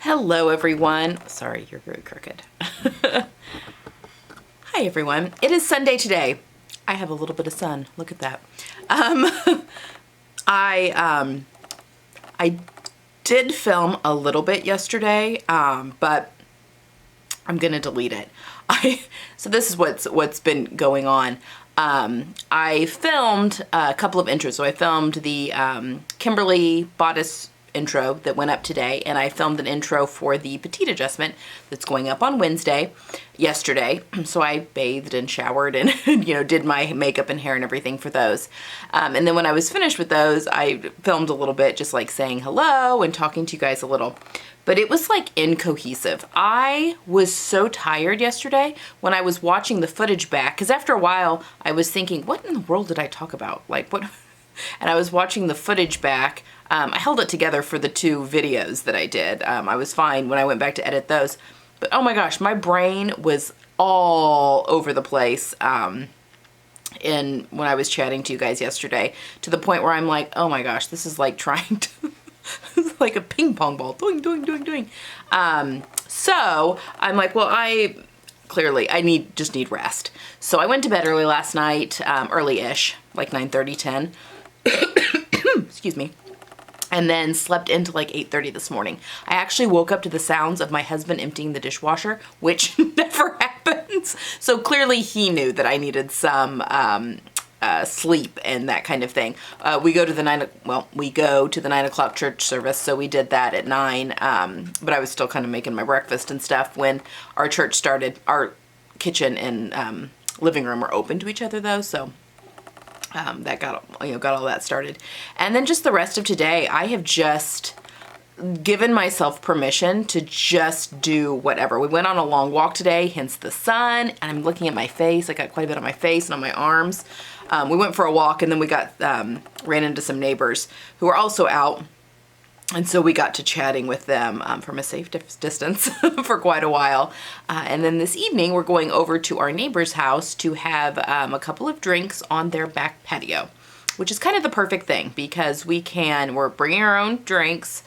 Hello everyone. Sorry, you're very crooked. Hi everyone. It is Sunday today. I have a little bit of sun. Look at that. I did film a little bit yesterday, but I'm gonna delete it. So this is what's been going on. I filmed a couple of intros. So I filmed the Kimberly bodice intro that went up today, and I filmed an intro for the petite adjustment that's going up on yesterday. So I bathed and showered and did my makeup and hair and everything for those. And then when I was finished with those, I filmed a little bit just like saying hello and talking to you guys a little. But it was like incohesive. I was so tired yesterday when I was watching the footage back, because after a while I was thinking, what in the world did I talk about? Like what? And I was watching the footage back. I held it together for the two videos that I did. I was fine when I went back to edit those. But oh my gosh, my brain was all over the place when I was chatting to you guys yesterday, to the point where I'm like, oh my gosh, this is like trying to, it's like a ping pong ball, doing. So I'm like, well, I just need rest. So I went to bed early last night, early-ish, like 9:30, 10. Excuse me. And then slept into like 8:30 this morning. I actually woke up to the sounds of my husband emptying the dishwasher, which never happens. So clearly he knew that I needed some sleep and that kind of thing. We go to the 9 o'clock church service, so we did that at 9. But I was still kind of making my breakfast and stuff when our church started. Our kitchen and living room are open to each other though, so that got all that started. And then just the rest of today, I have just given myself permission to just do whatever. We went on a long walk today, hence the sun, and I'm looking at my face. I got quite a bit on my face and on my arms. We went for a walk, and then we ran into some neighbors who are also out. And so we got to chatting with them from a safe distance for quite a while. And then this evening, we're going over to our neighbor's house to have a couple of drinks on their back patio, which is kind of the perfect thing because we're bringing our own drinks.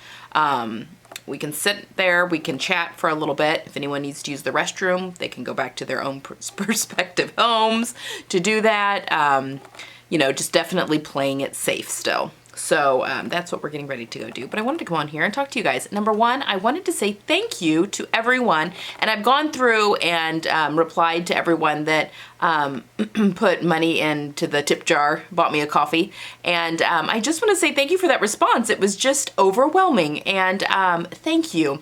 We can sit there, we can chat for a little bit. If anyone needs to use the restroom, they can go back to their own respective homes to do that. Just definitely playing it safe still. So that's what we're getting ready to go do. But I wanted to come on here and talk to you guys. Number one, I wanted to say thank you to everyone. And I've gone through and replied to everyone that put money into the tip jar, bought me a coffee. And I just want to say thank you for that response. It was just overwhelming. And thank you.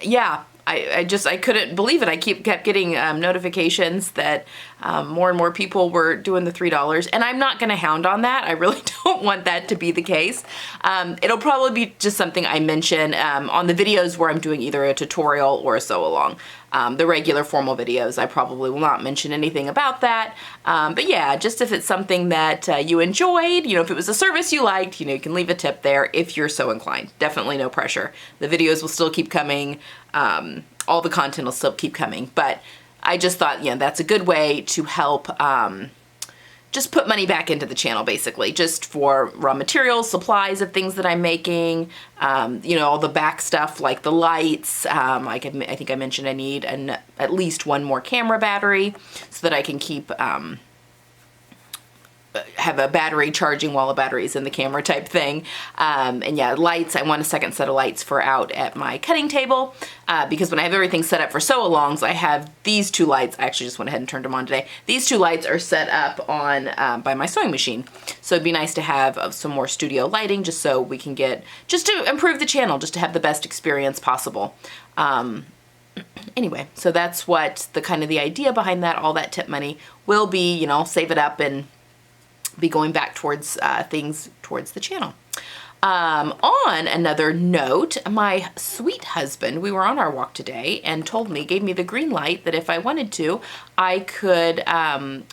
Yeah. I couldn't believe it. I kept getting notifications that more and more people were doing the $3, and I'm not going to hound on that. I really don't want that to be the case. It'll probably be just something I mention on the videos where I'm doing either a tutorial or a sew along. The regular formal videos, I probably will not mention anything about that. But yeah, just if it's something that you enjoyed, if it was a service you liked, you can leave a tip there if you're so inclined. Definitely no pressure. The videos will still keep coming. All the content will still keep coming. But I just thought, that's a good way to help just put money back into the channel, basically, just for raw materials, supplies of things that I'm making, all the back stuff like the lights. I think I mentioned I need at least one more camera battery so that I can keep have a battery charging while a battery's in the camera type thing. And yeah, lights, I want a second set of lights for out at my cutting table because when I have everything set up for sew-alongs, I have these two lights. I actually just went ahead and turned them on today. These two lights are set up on by my sewing machine. So it'd be nice to have some more studio lighting just so we can just to improve the channel, just to have the best experience possible. Anyway, so that's what the idea behind that, all that tip money will be, save it up and be going back towards things towards the channel. On another note, my sweet husband, we were on our walk today and gave me the green light that if I wanted to, I could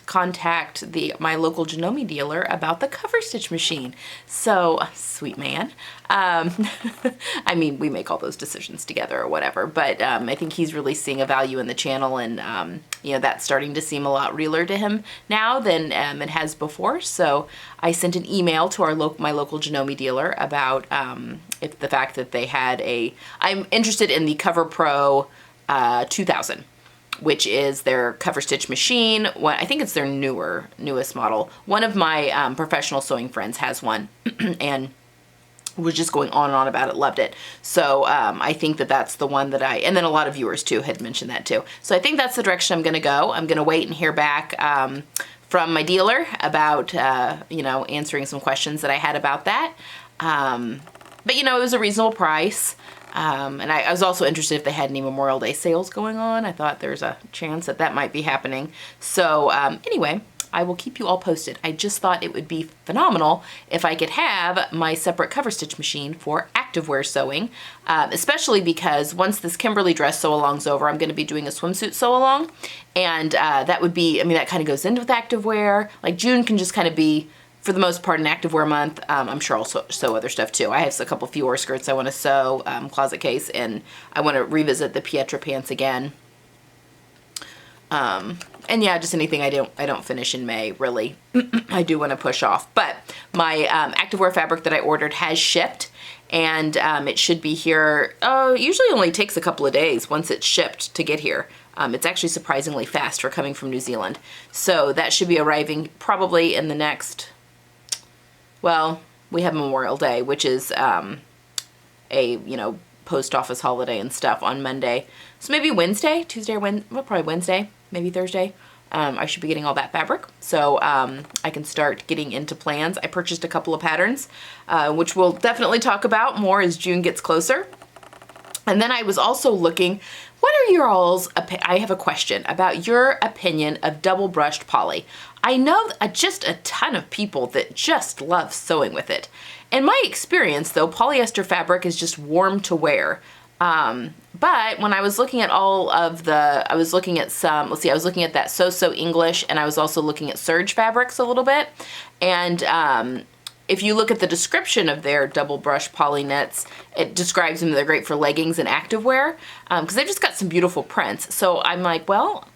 contact my local Janome dealer about the cover stitch machine. So, sweet man. I mean, we make all those decisions together or whatever, but I think he's really seeing a value in the channel, and that's starting to seem a lot realer to him now than it has before. So I sent an email to my local Janome dealer about if the fact that they had I'm interested in the Cover Pro 2000, which is their cover stitch machine. I think it's their newest model. One of my professional sewing friends has one and was just going on and on about it, loved it. So I think that that's the one that and then a lot of viewers too had mentioned that too. So I think that's the direction I'm gonna go. I'm gonna wait and hear back from my dealer about, you know, answering some questions that I had about that. But you know, it was a reasonable price. And I was also interested if they had any Memorial Day sales going on. I thought there's a chance that that might be happening. So anyway, I will keep you all posted. I just thought it would be phenomenal if I could have my separate cover stitch machine for activewear sewing, especially because once this Kimberly dress sew along's over, I'm going to be doing a swimsuit sew along, and that would be, I mean, that kind of goes into with activewear. Like June can just kind of be, for the most part, an activewear month. I'm sure I'll sew other stuff too. I have a couple fewer skirts I want to sew, closet case, and I want to revisit the Pietra pants again. And yeah, just anything I don't finish in May, really. I do want to push off. But my activewear fabric that I ordered has shipped, and it should be here. Usually only takes a couple of days once it's shipped to get here. It's actually surprisingly fast for coming from New Zealand. So that should be arriving probably in the next, well, we have Memorial Day, which is you know, post office holiday and stuff on Monday. So maybe Wednesday, Tuesday or Wednesday, well, probably Wednesday, maybe Thursday. I should be getting all that fabric, so I can start getting into plans. I purchased a couple of patterns, which we'll definitely talk about more as June gets closer. And then I was also looking, what are your all's, I have a question about your opinion of double brushed poly. I know just a ton of people that just love sewing with it. In my experience though, polyester fabric is just warm to wear. But when I was looking at all of I was looking at some, let's see, I was looking at that So English, and I was also looking at Serge fabrics a little bit. And if you look at the description of their double brush poly knits, it describes them, they're great for leggings and activewear, because they've just got some beautiful prints. So I'm like, well,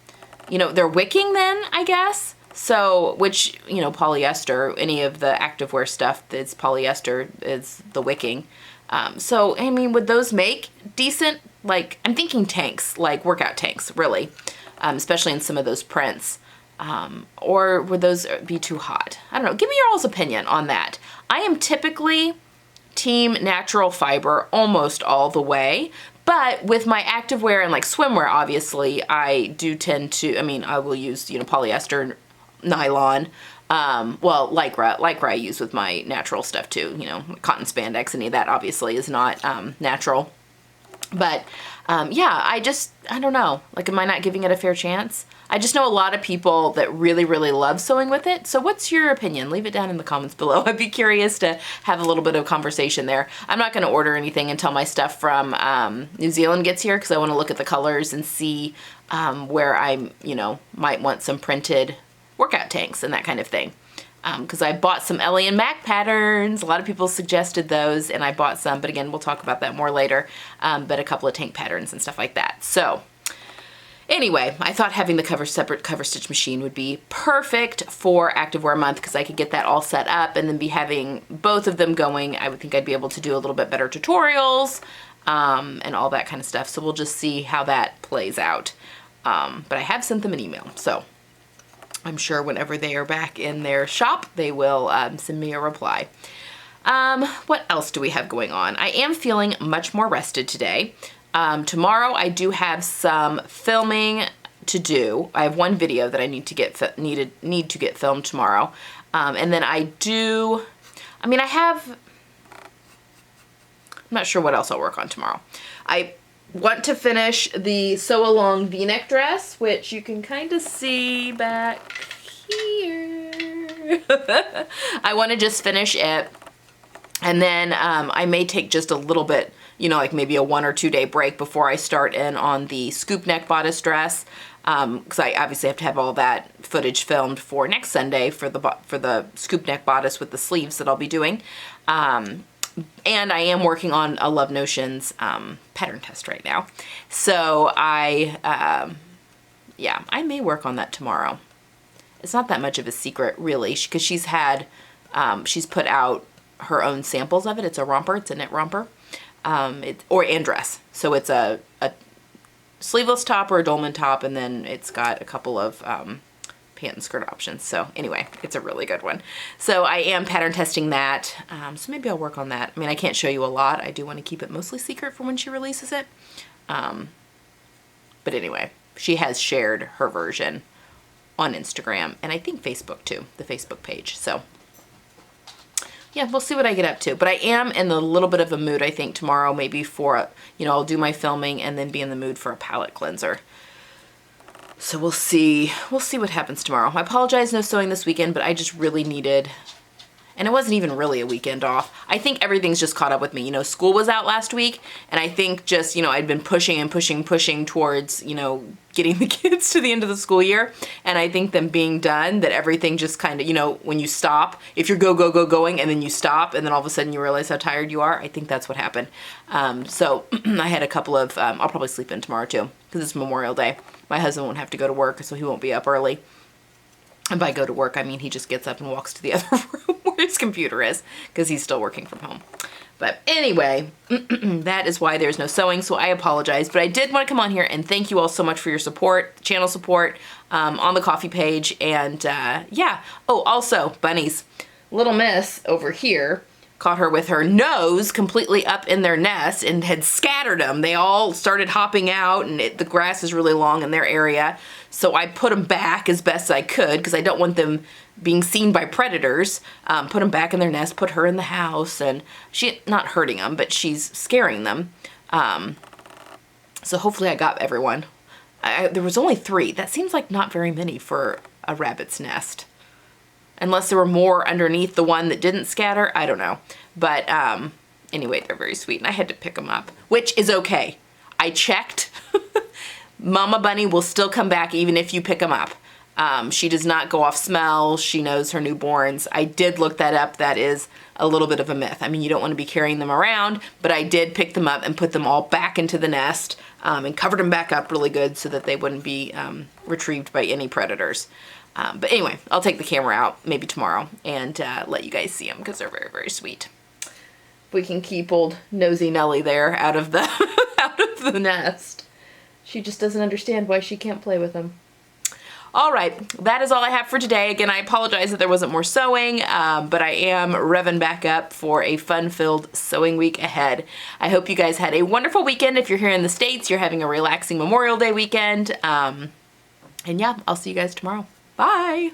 you know, they're wicking then, I guess. So, which, you know, polyester, any of the activewear stuff that's polyester is the wicking. So, I mean, would those make decent, like, I'm thinking tanks, like workout tanks, really, especially in some of those prints. Or would those be too hot? I don't know. Give me your all's opinion on that. I am typically team natural fiber almost all the way, but with my activewear and like swimwear, obviously, I do tend to, I mean, I will use, you know, polyester, nylon, well, lycra I use with my natural stuff too, you know, cotton spandex, any of that obviously is not natural. But yeah, I don't know, like, am I not giving it a fair chance? I just know a lot of people that really, really love sewing with it. So what's your opinion? Leave it down in the comments below. I'd be curious to have a little bit of conversation there. I'm not going to order anything until my stuff from New Zealand gets here, because I want to look at the colors and see where I'm, you know, might want some printed workout tanks and that kind of thing. Because I bought some Ellie and Mac patterns. A lot of people suggested those, and I bought some, but again, we'll talk about that more later. But a couple of tank patterns and stuff like that. So anyway, I thought having the separate cover stitch machine would be perfect for activewear month, because I could get that all set up and then be having both of them going. I would think I'd be able to do a little bit better tutorials and all that kind of stuff. So we'll just see how that plays out. But I have sent them an email, so I'm sure whenever they are back in their shop, they will send me a reply. What else do we have going on? I am feeling much more rested today. Tomorrow I do have some filming to do. I have one video that I need to get filmed tomorrow. And then I'm not sure what else I'll work on tomorrow. I want to finish the sew along v-neck dress, which you can kind of see back here. I want to just finish it, and then I may take just a little bit, you know, like maybe a 1 or 2 day break before I start in on the scoop neck bodice dress, because I obviously have to have all that footage filmed for next Sunday for the scoop neck bodice with the sleeves that I'll be doing. And I am working on a Love Notions pattern test right now. So yeah, I may work on that tomorrow. It's not that much of a secret, really, because she's put out her own samples of it. It's a romper. It's a knit romper. And dress. So it's a sleeveless top or a dolman top, and then it's got a couple of pant and skirt options. So anyway, it's a really good one. So I am pattern testing that. So maybe I'll work on that. I mean, I can't show you a lot. I do want to keep it mostly secret for when she releases it. But anyway, she has shared her version on Instagram and I think Facebook too, the Facebook page. So yeah, we'll see what I get up to. But I am in a little bit of a mood, I think, tomorrow, maybe for, I'll do my filming and then be in the mood for a palette cleanser. So we'll see. We'll see what happens tomorrow. I apologize, no sewing this weekend, but I just really needed, and it wasn't even really a weekend off. I think everything's just caught up with me. School was out last week, and I think just, I'd been pushing and pushing towards, getting the kids to the end of the school year. And I think them being done, that everything just kind of, when you stop, if you're going, and then you stop, and then all of a sudden you realize how tired you are, I think that's what happened. So I had a couple of, I'll probably sleep in tomorrow too, because it's Memorial Day. My husband won't have to go to work, so he won't be up early. And by go to work, I mean he just gets up and walks to the other room where his computer is, because he's still working from home. But anyway, that is why there's no sewing, so I apologize. But I did want to come on here and thank you all so much for your support, channel support, on the coffee page. And yeah. Oh, also, bunnies. Little Miss over here caught her with her nose completely up in their nest and had scattered them. They all started hopping out, and the grass is really long in their area. So I put them back as best I could because I don't want them being seen by predators. Put them back in their nest, put her in the house, and she, not hurting them, but she's scaring them. So hopefully I got everyone. There was only 3. That seems like not very many for a rabbit's nest. Unless there were more underneath the one that didn't scatter, I don't know. But anyway, they're very sweet, and I had to pick them up, which is okay. I checked. Mama Bunny will still come back even if you pick them up. She does not go off smell. She knows her newborns. I did look that up. That is a little bit of a myth. I mean, you don't want to be carrying them around, but I did pick them up and put them all back into the nest and covered them back up really good so that they wouldn't be retrieved by any predators. But anyway, I'll take the camera out maybe tomorrow and let you guys see them because they're very, very sweet. We can keep old nosy Nellie there out of the out of the nest. She just doesn't understand why she can't play with them. All right, that is all I have for today. Again, I apologize that there wasn't more sewing, but I am revving back up for a fun-filled sewing week ahead. I hope you guys had a wonderful weekend. If you're here in the States, you're having a relaxing Memorial Day weekend. And yeah, I'll see you guys tomorrow. Bye.